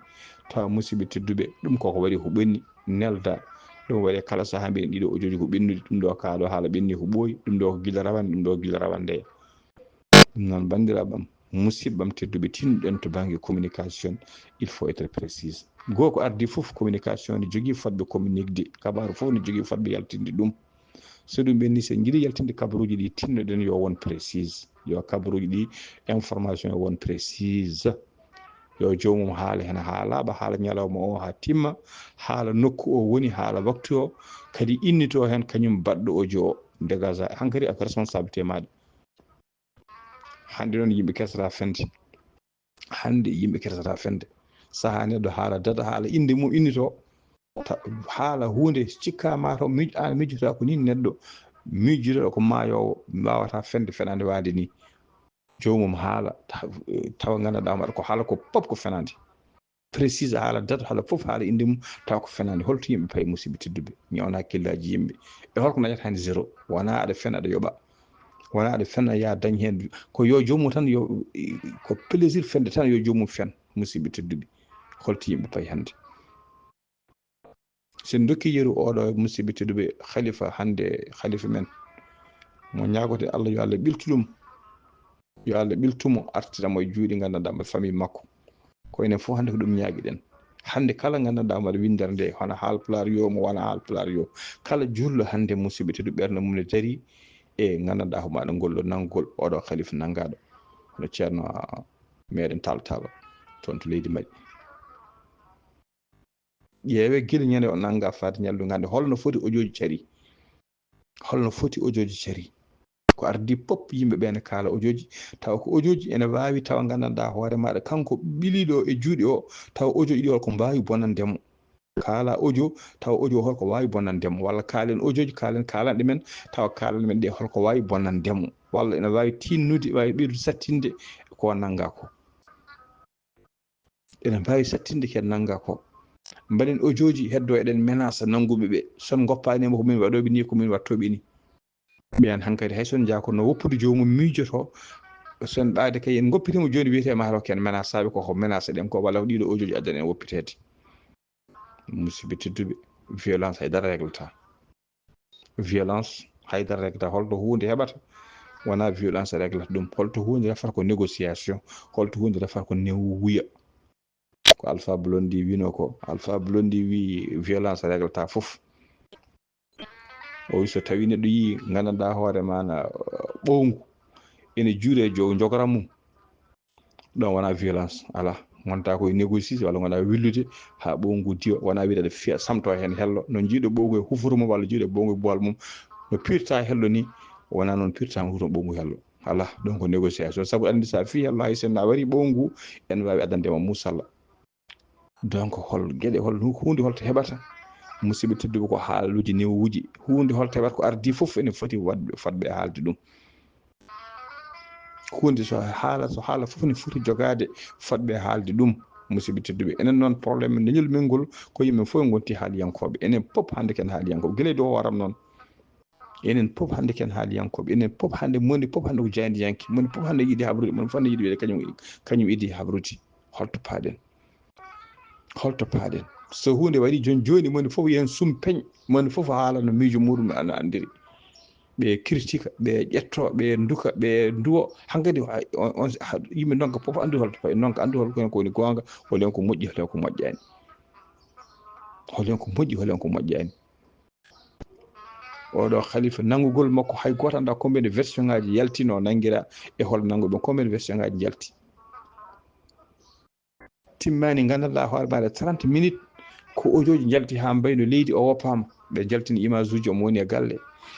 tawa musidɓe tedduɓe ɗum koko waɗi ko ɓenni nelda ɗum waɗi kala sahaa mbiɗen ɗiɗo audio ji ko ɓennude ɗum ɗo kaalo haala ɓenni ko ɓooyi ɗum ɗo ko gila rawande ɗum ɗo gila rawande ɗum noon bandiraɓam musidɓam tedduɓe tinɗen to banggue communication il faut être précise goo ko ardi fof communication ne jogui fodɓe communique de kabaru fof ne jogui fodɓe yaltinde ɗum so ɗum ɓenni sen jiiɗi yaltinde kabaruji ɗi tinnoɗen yo won précise yo kabaruji ɗi information won précise yo jomum haala hen haalaɓa haala ñalawma o ha timma haala nokku o woni haala waktu o kadi innito hen kañum baɗɗo audio o dégage hankkadi ak responsabilité maɗa hande noon yimɓe kersata fende hande yimɓe kersata fende saaha neɗɗo haala dada haala inde mum innito haala hunde cikkama to an miijota ko ni neɗɗo miijotoɗo ko maayowo wawata fende fenande wade ni jomum haala tawa gandanɗa waɗa ko haala ko pop ko fenande précise haala date haala fof haala inde mum tawa ko fenande holto yimɓe payi musidɓe tedduɓe ñawna hakkillaji yimɓe e holko dañata hande zéro wona aɗa fen aɗa yoɓa wona aɗa fen ya dañ hen ko yo jomum tan yo ko plaisir fende tan yo jomum fen musidɓe tedduɓe holto yimɓe payi hande sen dokki yeru oɗo musidɓe tedduɓe khalifa hande khalifa men mo ñagote Allah yo Allah ɓiltuɗum yo Allah ɓiltumo artiramo e juuɗe gandanɗa famille makko ko enen fof hande ko ɗum ñaaguiɗen hande kala gandanɗa mbaɗa windere nde hono haalpular yo mo wona haalpular yo kala julɗo hande musidɓe tedduɓe ɓerde mum ne daari e gandanɗa ko maɗa gollo nanggol oɗo khalifa nangaɗo hono ceerno meɗen Tall toon to leydi Mali ƴeewe guila ñande o nanga fade ñallu gande holno foti audio ji caari holno foti audio ji caari ko ardi pop yimɓeɓe ne kaala audio ji taw ko audio ji ene wawi tawa gandanɗa hoore maɗa kanko ɓiliɗo e juuɗe o tawa audio ɗi holko mbawi bonandemo kaala audio tawa audio holko wawi bonandemo walla kaalen audio ji kalanɗe men tawa kalanɗe men ɗe holko wawi bonandemo walla ene wawi tinnude wawi ɓeydude sattinde ko nanga ko ene mbawi sattinde ken nanga ko mbaɗen audio ji heddo eɗen menace nanguɓeɓe son goppanima komin waɗoɓe ni komin wattoɓe ni ɓiyan hankkadi hay son jakono woppude jomum miijoto son ɓaade kay en goppitimo joni wiyete ma ken menace saɓe koko menace ɗen ko walla ɗiɗo audio ji addan en woppitede musidɓe tedduɓe violence haydara réglata violence haydara réglata holto hunde heɓata wona violence réglata ɗum holto hunde refata ko négociation holto hunde refata ko newuya ko Alpha Blondy wino ko Alpha Blondy wi violence réglata foof o wi so tawi neɗɗo yi gandanɗa hoore mana ɓowngu ene juure jogoran mum ɗon wona violence ala gonta koye négocier walla gona willude ha ɓowngu diwa wona wiide aɗa fiya samto hen hello no jiiɗo ɓowngu e hufuru mum walla jiiɗo ɓowngu e bool mum no pirta hello ni wona noon pirtama huto ɓowngu hello ala ɗon ko négociation saabu andi sa fi hello hay sen a wari ɓowngu en wawi addandema musalla donc hol gueɗe hol hunde holto heɓata musidɓe tedduɓe ko haaluji newuji hunde holto heɓata ko ardi foof ene foti fodɓe haalde ɗum hunde so haala foof ne foti jogade fodɓe haalde ɗum musidɓe tedduɓe enen noon probléme leñol men ngol ko yimɓe fof en gonti haaliyankoɓe enen pop hande ken haaliyankoɓe guila dow hooram noon enen pop hande ken haaliyankoɓe enen pop hande moni pop hande ko jandiyanke moni pop hande yiiɗi habrude moni fof hande yiiɗi wiide kañum idi habrude holto paaɗen so hunde waɗi joni moni fof yen sum peñ moni fof haala no miijo muɗum ana andiri ɓe critique ɓe ƴetto ɓe duka ɓe duwo hankkadi on yimɓe donka fof andu holto payi donka andu holko woni gonga holen ko moƴƴi holen ko moƴƴani holen ko moƴƴi holen ko moƴƴani oɗo khalifa nangugol makko hay goto anda combien de version ngaji yaltino nanguira e hol nanguɓe combien de version ngaji jalti timmani gandanɗa hoore maɗa 30 minutes ko audio ji jalti ha mbayno leydi o woppama ɓe jaltini image uji omo woni e galle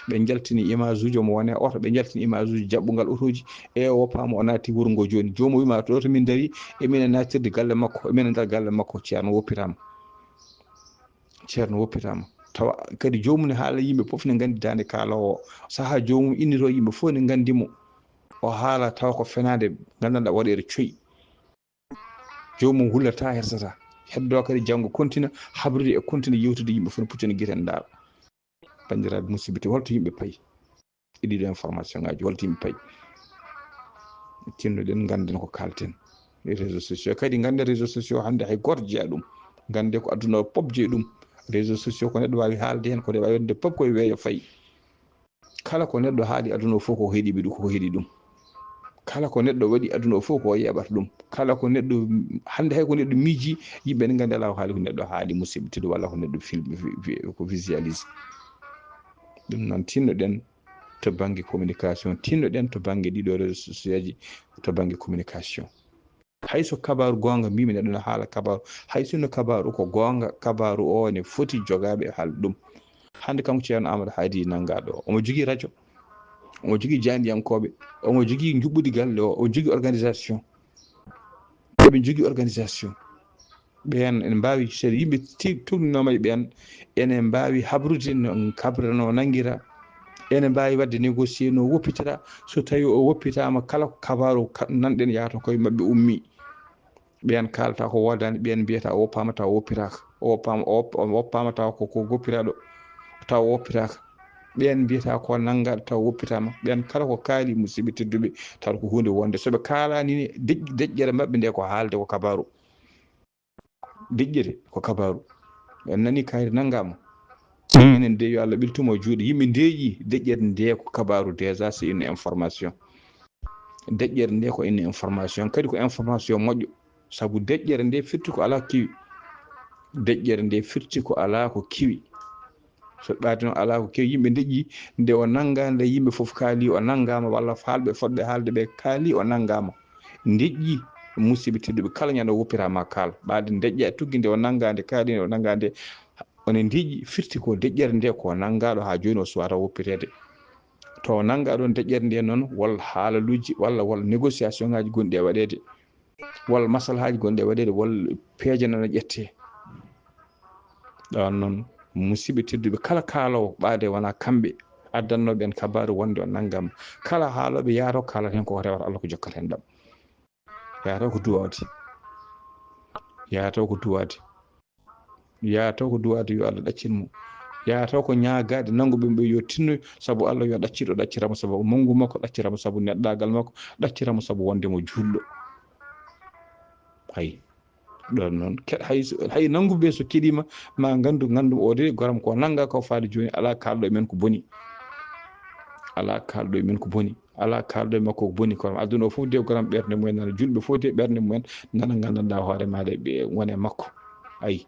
ɓe jaltini image uji omo wone oto ɓe jaltini image uji jaɓɓugal otoji e o woppama o naati wuuro ngo joni jomum wima ɗo to min daari eminen natirde galle makko eminen nder galle makko ceerno woppitama tawa kadi jomum ne haala yimɓe foof ne gandi dande kalowo saaha jomum innito yimɓe fof ne gandimo o haala tawa ko fenade gandanɗa waɗede coyi jomum hullata hersata heddo kadi janggo continue habrude e continue yewtude yimɓe fof ne puccani guiten daara bandiraɓe musidɓe te holto yimɓe payi e ɗiɗo information ngaji holto yimɓe payi tinnoɗen ganden ko kalten les réseaux sociaux kadi ganden réseaux sociaux hande hay goto jeeya ɗum gande ko aduna o pop jeeyi ɗum réseaux sociaux ko neɗɗo wawi haalde hen ko wawi wonde pop koye weeyo fayi kala ko neɗɗo haali aduna o fof ko heeɗiɓe ɗum koko heeɗi ɗum kala ko neɗɗo waɗi aduna o fof ko yeɓata ɗum kala ko neɗɗo hande hay ko neɗɗo miiji yimɓe ne gandi ala ko haali ko neɗɗo haali musidɓe tedduɓe walla ko neɗɗo filme ko visualise ɗum noon tinnoɗen to banggue communication tinnoɗen to banggue ɗiɗo réseaux sociaux ji to banggue communication hayso kabaru gonga mbimi neɗɗo ne haala kabaru haysono kabaru ko gonga kabaru o ne foti jogaɓe haalde ɗum hande kanko ceerno Amadou Hady Nangaɗo omo jogui radio omo jogui jandiyankoɓe omo jogui juɓɓudi galle o jogui organisation eɓe jogui organisation ɓen ene mbawi seeɗa yimɓe turninomaɓe ɓen ene mbawi habrude no kabrano no nanguira ene mbawi wadde négocier no woppitira so tawi o woppitama kala ko kabaru nanɗen yahata koye mabɓe ummi ɓen kalata ko wodani ɓen mbiyata o woppama taw woppiraka o woppama taw ko goppiraɗo taw woppiraka ɓen mbiyata ko nangaɗo taw woppitama ɓen kala ko kaali musidɓe tedduɓe taw ko hunde wonde soɓe kalani ni deƴƴere mabɓe nde ko haalde ko kabaru deƴƴere ko kabaru en nani kayri nangama enen de yo Allah ɓiltumo juuɗe yimɓe ndeeƴi deƴƴere nde ko kabaru déjà c'est une information deƴƴere nde ko une information kadi ko information moƴƴo saabu deƴƴere nde firti ko ala kiwi deƴƴere nde firti ko ala ko kiwi so ɓaati noon ala ko kiwi yimɓe deƴƴi nde o nanga nde yimɓe foof kaali o nangama walla haalɓe fodɓe haalde ɓe kaali o nangama deƴƴi musidɓe tedduɓe kala ñande woppirama kaal ɓaade deƴƴa tuggi nde o nangade kaali o nangade one deƴƴi firti ko deƴƴere nde ko nangaɗo ha joni o suwata woppirede to nangaɗo deƴƴere nde noon walla haalaluji walla négociation ngaji gonɗi e waɗede walla maslahaji gonɗi e waɗede walla peeje nana ƴette ɗon noon musidɓe tedduɓe kala kaalowo ɓaade wona kamɓe addannoɓe en kabaru wonde o naggam kala haaloɓe yataw kalata hen koko rewata Allah ko jokkata hen ɗam yataw ko duwade yataw ko duwade yataw ko duwade yo Allah ɗaccinmo yataw ko ñaagade nanguɓe ɓe yo tinno saabu Allah yo ɗacciɗo ɗacciramo saabu manggu makko ɗacciramo saabu neɗɗagal makko ɗacciramo saabu wondemo julɗo hay ɗon noon hay nanguɓe so keɗima ma gandu o de goram ko nanga ko faade joni ala kalɗo e men ko boni ala kalɗo e men ko boni ala kalɗo e makko ko boni kono aduna o fof de goram ɓerde mumen nana julɓe fof de ɓerde mumen nana gandanɗa hoore maɗa ɓe wone makko ayi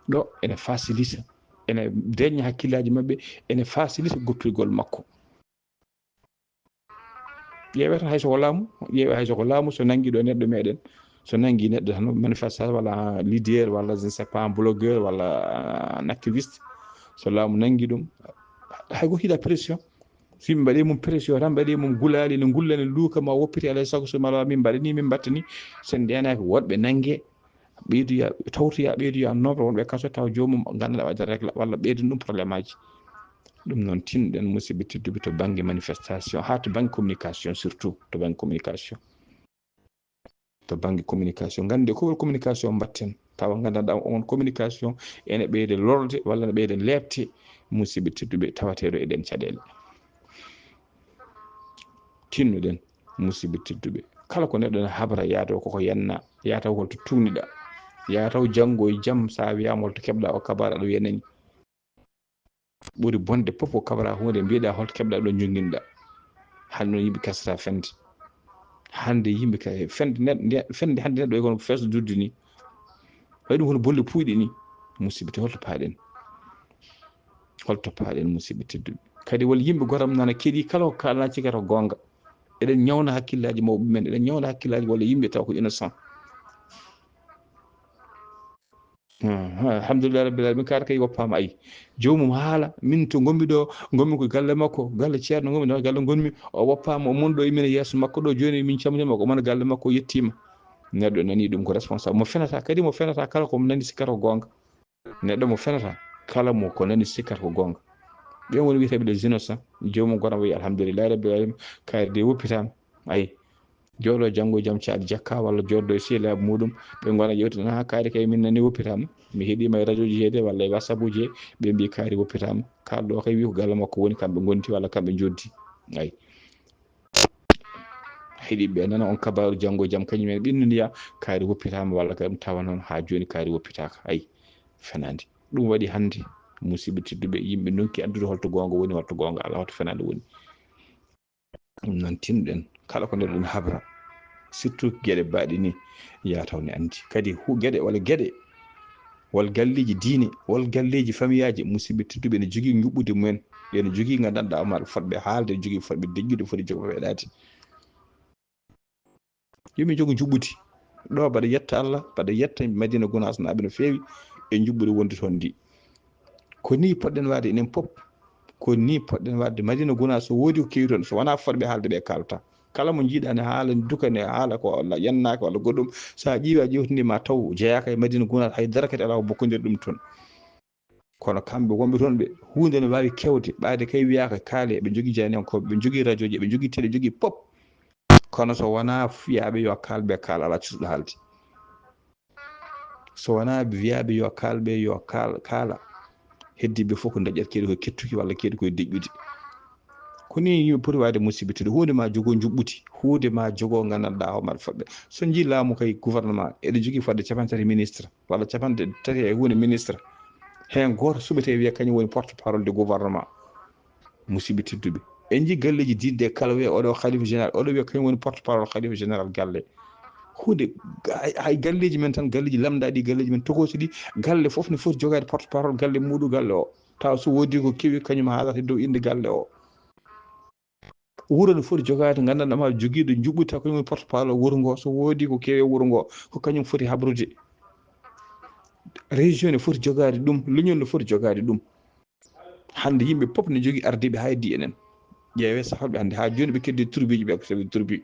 ɗo ene facilite ene deña hakkillaji mabɓe ene facilite goppirgol makko ƴeewata hayso ko laamu ƴeewe hayso ko laamu so nangi ɗo neɗɗo meɗen so nangi neɗɗo tan manifestation walla leader walla je ne sais pas blogueur walla un activiste so laamu nangi ɗum hay go hiiɗa pression so yimɓe mbaɗi mum pression tan mbaɗi mum gulali ne gulla ne luuka ma woppiti alay saago so mala min mbaɗani min battani sen ndenaki woɗɓe nangue ɓeydoya tawtoya ɓeydoya nobre wonɓe kaso taw jomum ganduɗa wadde régla walla ɓeydani ɗum probléme aji ɗum noon tinɗen musidɓe tedduɓe to banggue manifestation ha to banggue communication surtout to banggue communication gande ko communication batten tawa gandanɗa on communication ene ɓeyde lorde walla ne ɓeyde lebte musidɓe tedduɓe tawateɗo eɗen caɗele tinnuɗen musidɓe tedduɓe kala ko neɗɗo ne habra yataw koko yenna yataw holto tugniɗa yataw janggo e jaam sa wiyama holto keɓɗa o kabaru aɗa wiya nani ɓuri bonde fof ko kabra hunde mbiɗa holto keɓɗa ɗo jonguinɗa hande noon yimɓe kesata fende hande yimɓe ka fende hande neɗɗo kono feeso duddi ni waɗi ɗum kono bolle puyɗe ni musidɓe te holto paaɗen musidɓe tedduɓe kadi wol yimɓe goram nana keeɗi kala ko kalana cikata ko gonga eɗen ñawna hakkillaji mawɓe men eɗen ñawna hakkillaji walla yimɓe taw ko innocent alhamdulillah rabbil alamin kar kay woppama ayi jomum haala min to gommi ɗo gommi ko galle makko galle ceerno gommi ɗo galle gonmi o woppama o mon ɗo imine yeeso makko ɗo joni min camnima ko mona galle makko yettima neɗɗo nani ɗum ko responsable mo fenata kadi mo fenata kala ko nani sikkata ko gonga neɗɗo mo fenata kala mo ko nani sikkata ko gonga ɓen woni wiyeteɓe les innocents jomum goram wi alhamdulillah rabbil alamin kayri de woppitama ayi jooɗo janggo jaam caali jakka walla joddo e sehilaɓe muɗum ɓe gona ƴewtude ha kaari kay min nani woppitama mi heeɗima e radio ji heede walla e whatsapp uji he ɓe mbi kaari woppitama kalɗo kay wi ko galle makko woni kamɓe gonti walla kamɓe joddi ayi heeɗiɓe nana on kabaru janggo jaam kañum en ɓinnudiya kaari woppitama walla kay ɗum tawa noon ha joni kaari woppitaka ayi fenade ɗum waɗi hannde musidɓe tedduɓe yimɓe nonki andude holto gonga woni holto gonga ala holto fenade woni. ɗum noon tinɗen kala ko ndeɗon habra surtout gueɗe baɗe ni ya taw ne andi kadi gueɗe walla gueɗe wal galleji diine wal galleji famiyaji musidɓe tedduɓe ne jogui juɓɓude mumen ene jogui gandanɗa omaɗa fotɓe haalde jogui fotɓe deƴƴude foti jogo weɗade yomi jogo juɓɓudi ɗo mbaɗa yetta Allah mbaɗa yetta Madina Gounass naɓe no fewi e juɓɓude wonde toon ndi ko ni poɗɗen wade enen pop ko ni poɗɗen wadde Madina Gounass so woodi ko kewi toon so wona fotɓe haalde ɓe kalata kala mo jiiɗa ne haala duka ne haala ko walla yannaka walla goɗɗum sa ƴiwa ƴewtidi ma taw jeeyaka e Madina Gounass haydara kadi ala ko bokkodir ɗum toon kono kamɓe wonɓe toon ɓe hunde ne wawi kewde ɓaade kay wiyaka kaale ɓe jogui janenkoɓe ɓe jogui radio ji ɓe jogui télé jogui pop kono so wona fiyaɓe yo kalɓe kaala ala cusuɗo haalde so wona wiyaɓe yo kalɓe yo kaala heddiɓe fof ko daƴƴata keeɗi koye kettuki walla keeɗi koye deƴƴude koni yimɓe poti wade musidɓe tedduɓe hunde ma jogo juɓɓuti hunde ma jogo gandanɗa homaɗa fodɓe so jii laamu kay gouvernement eɗe jogui fodde 3 ministre walla 3 e hunde ministre hen goto suɓete wiya kañum woni porte parole de gouvernement musidɓe tedduɓe en jii galleji didde kala wiya oɗo khalife général oɗo wiya kañum woni porte parole khalife général galle hunde hay galleji men tan galleji lamdaɗi galleji men tokosi ɗi galle foof ne foti jogade porte parole galle muɗum galle o taw so wodi ko kewi kañum haalata dow inde galle o wuro ne foti jogade gandanɗa ma joguiɗo juɓɓudi taw kañum woni porte parole wuro ngo so wodi ko kewi wuro ngo ko kañum foti habrude région ne foti jogade ɗum leñol ne foti jogade ɗum hande yimɓe pop ne jogui ardiɓe haydi enen ƴeewe saholɓe hande ha joni ɓe keddi turbiji ɓe ko sabi turbi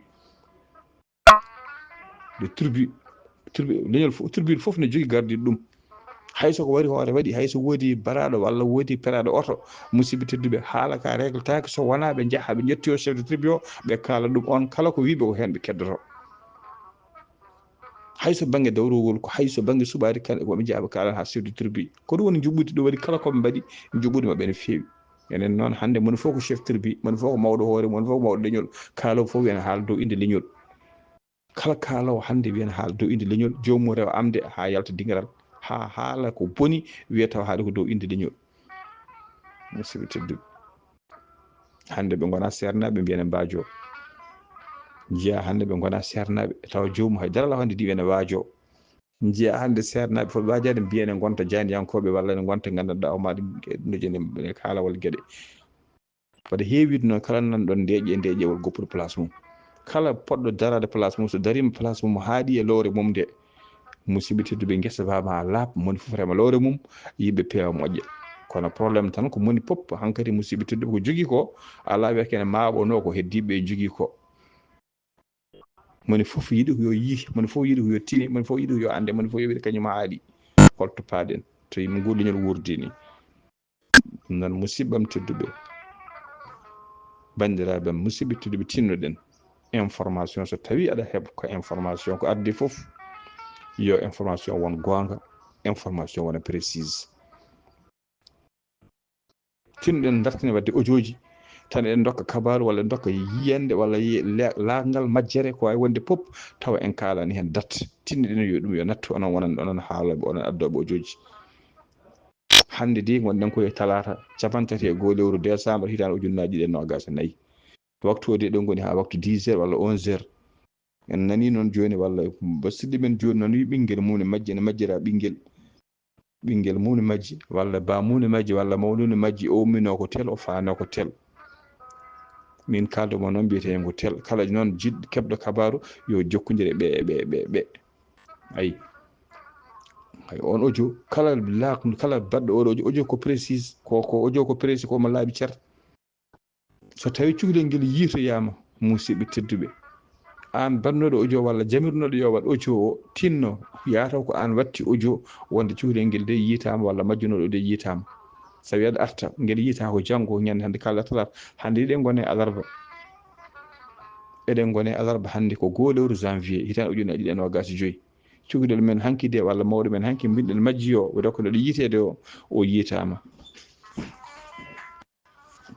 de turbi leñol turbide foof ne jogui gardiɗo ɗum hayso ko wari hoore waɗi hayso woodi baraɗo walla woodi peraɗo oto musidɓe tedduɓe haala ka réglotaki so wona ɓe jaaha ɓe ƴettoyo chef de tribu o ɓe kaala ɗum on kala ko wiɓe ko hen ɓe keddoto hayso banggue dawrugol ko hayso banggue suɓade kala koɓe jaaha ɓe kaala ha chef de tribu ko ɗum woni juɓɓudi ɗum waɗi kala koɓe mbaɗi juɓɓudi mabɓe ne fewi enen noon hande moni fof ko chef tribu moni fof ko mawɗo hoore moni fof ko mawɗo leñol kaalowo fof wiyane haala dow inde leñol kala kaalowo hande wiyane haala dow inde leñol jomum rewa amde ha yalta dingiral ha haala ko boni wiyata haali ko dow inde leñol musidɓe tedduɓe hande ɓe gona sernaɓe mbiyane mbajo jiya hande ɓe gona sernaɓe tawa jomum haydara ala hande ndi ene waajo jiya hande sernaɓe fof wajade mbiyane gonta jandiyankoɓe walla ne gonta gandanɗa omaɗa nojene kaala walla gueɗe waɗa heewide noon kala nanɗon ndeeƴe ndeeƴewol goppuɗo place mum kala poɗɗo darade place mum so darima place mum haaɗi e lowre mum nde musidɓe tedduɓe guesa bama laaɓa moni fof rema lowre mum yimɓe peewa moƴƴa kono probléme tan ko moni pop hankkadi musidɓe tedduɓe ko jogui ko ala wiya kene maɓono ko heddiɓe jogui ko moni fof yiiɗi ko yo yii moni fof yiiɗi ko yo tini moni fof yiiɗi ko yo ande moni fof yowiɗe kañum haaɗi holto paaɗen to yimɓe ngu leñol wurdi ni ɗum noon musidɓam tedduɓe bandiraɓe musidɓe tedduɓe tinnoɗen information so tawi aɗa heeɓa ko information ko ardi fof yo information won gonga information wona précise tinnoɗen dartine wadde audioji tan en dokka kabaru walla en dokka yiyande walla laagal majjere ko wawi wonde pop tawa en kalani hen date tinnoɗen yo ɗum yo nattu onon wonan haaloɓe onon addoɓe audioji hande de gonɗen koye talata 31 lewru décembre hitande ujunnaje ɗiɗi e nogas e nayyi waktu o de ɗon goni ha waktu 10 heures walla 11 heures en nani noon joni walla basidɗi men joni noon wi ɓinguel mum ne majji ne majjira ɓinguel mum ne majji walla ba mum ne majji walla mawɗum ne majji o ummino ko tel o faano ko tel min kaldomo noon mbiyete ko tel kala noon jiɗɗo keɓɗo kabaru yo jokkodir ɓe ayi hay on audio kala baɗɗo oɗo audio ko précise ko audio ko précise ko mo laaɓi cer so tawi cukalel ngel yiitoyama musidɓe tedduɓe an bannoɗo audio walla jamirnoɗo yo waɗ audio o tinno yataw ko an watti audio wonde cukalel ngel de yiitama walla majjunoɗo de yiitama sawi aɗa arta ngel yiita ko janggo ñande hande kalɗa talata hande eɗen gone alarba hande ko 2 lewru janvier hitande ujunnaje ɗiɗi e nogas e joyyi cukalel men hanki de walla mawɗo men hanki binɗen majji o dokkoɗo yiitede o yiitama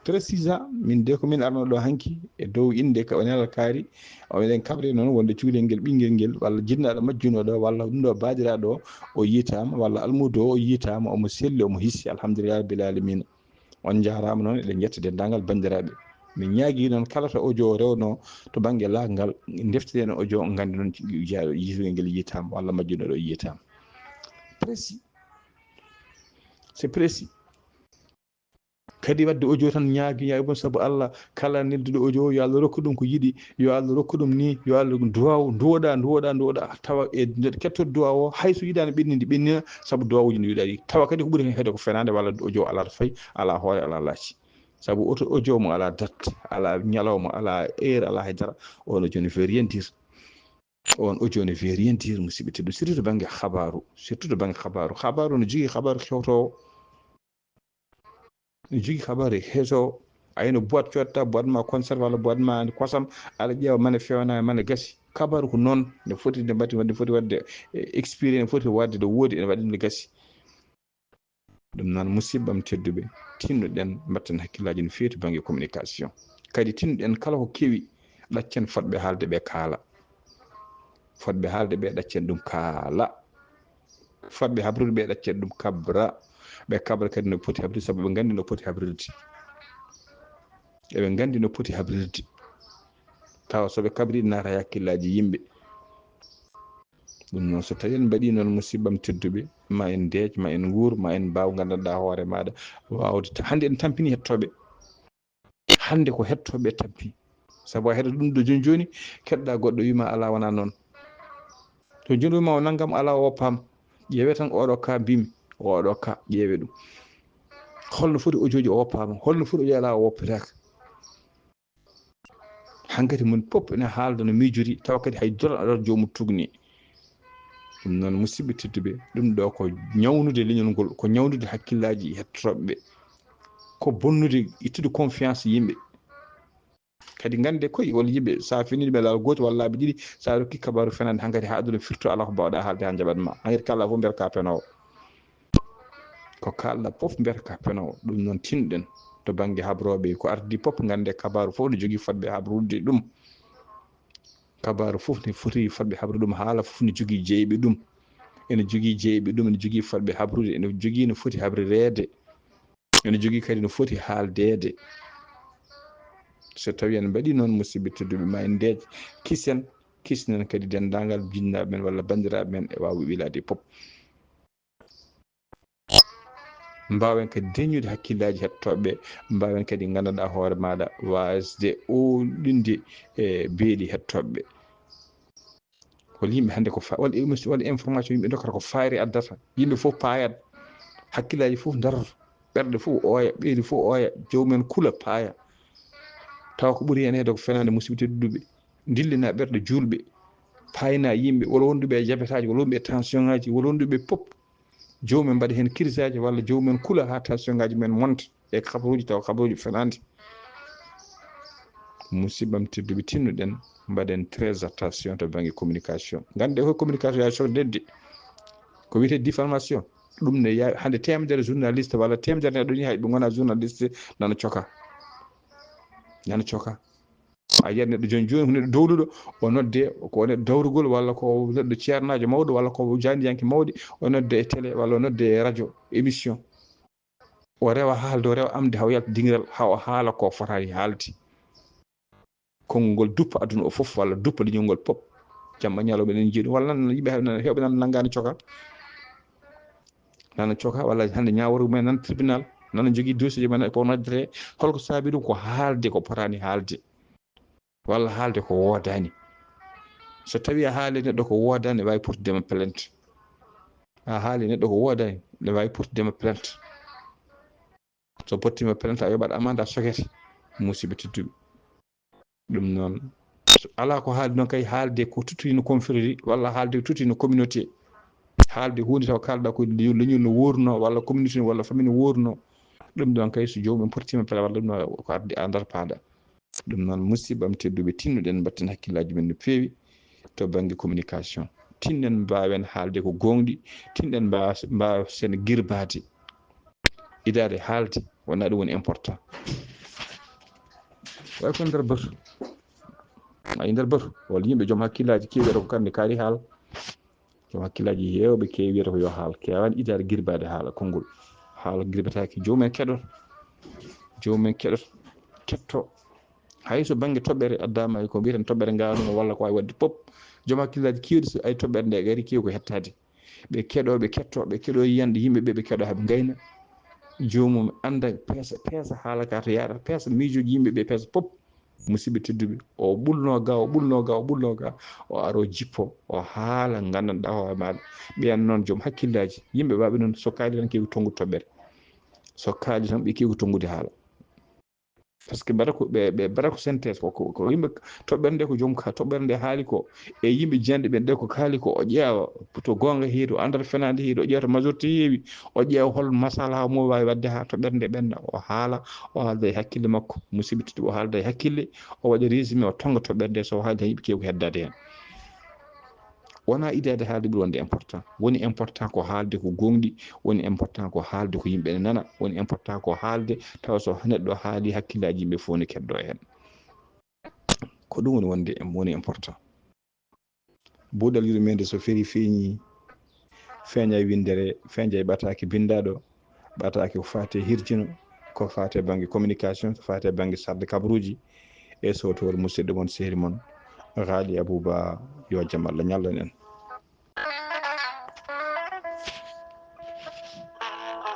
précisant min de ko min arno ɗo hanki e dow inde ka onelal kaari o eɗen kaɓre noon wonde cukalel ngel ɓinguel ngel walla jinnaɗo majjuno ɗo walla ɗum ɗo baadiraɗo o yitama walla almudo o yitama omo selli omo hissi alhamdulillah rabbil alamina on jarama noon eɗen jetta dendagal bandiraɓe min ñaagui noon kala to audio rewno to banggue lagal defteten audio gandi noon yitugel ngel yitama walla majjuno ɗo yitama précis c'est précis kadi wadde audio tan ñaagui bon saabu Allah kala nedduɗo audio yo Allah rokku ɗum ko yiɗi yo Allah rokku ɗum ni yo Allah duwoɗa tawa e kettoɗo duwaw o hayso yiɗani ɓennidi ɓennina saabu duwawuji ndi wiɗaɗi tawa kadi ko ɓuuri hen heede ko fenade walla audio ala to fayi ala hoore ala laaci saabu auto audio mo ala date ala ñalawma ala heure ala haydara on audio ne fait rien dire on audio ne fait rien dire musidɓe teddu surtout to banggue habaru ne jogui habaru kewtowo ne jogui habaru heeso ayno boîte cotta boîte ma conserve walla boîte ma kosam aɗa ƴeewa mane fewna mane gasi kabaru ko noon ne foti nde mbatti wadde foti wadde expérience ne foti wadde ɗo woodi ene waɗi nde gasi ɗum noon musidɓam tedduɓe tinnoɗen mbatten hakkillaji no fewi to banggue communication kadi tinnoɗen kala ko kewi ɗaccen fodɓe haalde ɓe kaala fodɓe haalde ɓe ɗaccen ɗum kaala fodɓe habrude ɓe ɗaccen ɗum kabra ɓe kabra kadi no poti habrude saabu ɓe gandi no poti habrude eɓe gandi no poti habrude tawa soɓe kabri naata e hakkillaji yimɓe ɗum noon so tawi en mbaɗi noon musidɓam tedduɓe ma en deej ma en guur ma en mbaw gandanɗa hoore maɗa wawde hande en tampini hettoɓe hande ko hettoɓe tampi saabu a heeɗa ɗum ɗo joni joni keɗɗa goɗɗo wima ala wona noon to joni wima o naggam ala o woppama ƴeewe tan oɗo ka mbimi oɗo ka ƴeewe ɗum holno foti audio ji o woppama holno foti audio ala o woppetaka hankkadi mon pop ene haalda no miijori tawa kadi hay dol aɗa jomum tugni ɗum noon musidɓe tedduɓe ɗum ɗo ko ñawnude leñol ngol ko ñawnude hakkillaji hettoɓeɓe ko bonnude ittude confiance yimɓe kadi gande koye walla yimɓe sa finiɓe laawol goto walla laabi ɗiɗi sa rokki kabaru fenande hankkadi ha aduna firto ala ko mbawɗa haalde ha jaɓatma hankkadi kalɗa fof mbiyata ka penowo ko kalɗa fof mbiyata ka penowo ɗum noon tinɗen to banggue habroɓe ko ardi fof gande kabaru fof ne jogui fodɓe habrude ɗum kabaru fof ne foti fodɓe habrude ɗum haala fof ne jogui jeyɓe ɗum ene jogui jeyɓe ɗum ene jogui fodɓe habrude ene jogui no foti habrirede ene jogui kadi no foti haaldede so tawi en mbaɗi noon musidɓe tedduɓe ma en deej kisnen kadi dendagal jinnaɓe men walla bandiraɓe men e wawi wilade pop mbawen kadi deñude hakkillaji hettoɓeɓe mbawen kadi gandanɗa hoore maɗa wasde oɗinde e beeɗi hettoɓeɓe wala yimɓe hande ko walla information yimɓe dokkata ko faari addata yimɓe fof payat hakkillaji fof daroto ɓerɗe fof ooya ɓeydi fof ooya jowmen kula paaya tawa ko ɓuuri hen heede ko fenande musidɓe tedduɓe dillina ɓerɗe julɓe payna yimɓe wala wonduɓe e jabetaji wala wonduɓe e tension ngaji wala wonduɓe pop jowmen mbaɗa hen crise aji walla jowmen kula ha tension ngaji men monta e kabaruji tawa kabaruji fenande musidɓam tedduɓe tinnuɗen mbaɗen très attention to banggue communication gande ko communication ya sordedde ko wiyete diffamation ɗum ne ya hande temedere journaliste walla temedere neɗɗo ni hay ɓe gona journaliste nana coka a yiyat neɗɗo joni joni ko neɗɗo dowluɗo o nodde ko neɗɗo dawrugol walla ko neɗɗo ceernajo mawɗo walla ko jandiyanke mawɗi o nodde e télé walla o nodde e radio émission o rewa haalde o rewa amde haw yalta dingiral haw haala ko fotani haalde konngol ngol duppa aduna o fof walla duppa leñol ngol pop jamma ñalawma eɗen jiiɗum walla yimɓe hewɓe nan naggani coka walla hande ñaworu men nan tribunal nana jogui dossier men ko noddete holko saabi ɗum ko haalde ko potani haalde walla haalde ko wodani so tawi a haali neɗɗo ko wodani ne wawi portudema plainte a haali neɗɗo ko wodani ne wawi portudema plainte so portima plainte a yoɓat amande a sokete musidɓe tedduɓe ɗum noon ala ko haalde noon kay haalde ko tutti no confrérie walla haalde ko tutti no communauté haalde hunde taw kalɗa ko leñol no wurno walla communauté walla famille no wurno ɗum ɗon kay so jomum portima plainte walla ɗum ɗo ko ardi a ndar paada ɗum noon musidɓam tedduɓe tinnuɗen mbatten hakkillaji men no fewi to banggue communication tinnen mbawen haalde ko gonɗi tinɗen mbawa sen guirbade idade haalde wona ɗum woni important way ko nder batu ay nder batu wala yimɓe joom hakkillaji keewɗe ko kamɓe kaali haala joom hakkillaji yewɓe keewi wiyata ko yo haala kewani idade girbade haala konngol haala girbataki joomumen keɗoto ketto hayso banggue toɓɓere addama ko mbiyeten toɓɓere ngano walla ko wawi wadde pop joom hakkillaji kewɗi so ay toɓɓere nde gari keewi ko hettade ɓe keɗoɓe kettoɓe keɗo yiyande yimɓeɓe ɓe keɗo haɓe gayna jomum anda peesa haala ka to yaɗa peesa miijoji yimɓeɓe peesa pop musidɓe tedduɓe o ɓulno ga o aro jippo o haala gandanɗa hoore maɗa ɓiyan noon joom hakkillaji yimɓe waɓe noon so kaali tan keewi tongude toɓɓere so kaali tan ɓe keewi tongude haala par ce que ɓe mbaɗa ko synthèse ko yimɓe toɓɓere nde ko joom toɓɓere nde haali ko e yimɓe janɗe ɓen ɗe ko kaali ko o ƴeewa to gonga heedi o andata fenade heedi o ƴeewata majorité heewi o ƴeewa hol masalaha mo wawi wadde ha toɓɓere nde ɓenda o haala o haalda e hakkille makko musidɓe tedduɓe o haalda e hakkille o waɗa résumé o tonga toɓɓere nde so haalde yimɓe keewi ko heddade hen wona idade haalde ɓuuri wonde important woni important ko haalde ko gonɗi woni important ko haalde ko yimɓe ne nana woni important ko haalde tawa so neɗɗo haali hakkillaji yimɓe fof ne keddo hen ko ɗum woni important buuɗal yurmede so feeri feeñi feeña e windere feeña e ɓataki bindaɗo ɓataki ko fate hirjino ko fate banggue communication ko fate banggue sarde kabaruji e sotowol musidɗo moon séri moon Ghali Abouba yo jaam Allah ñallan en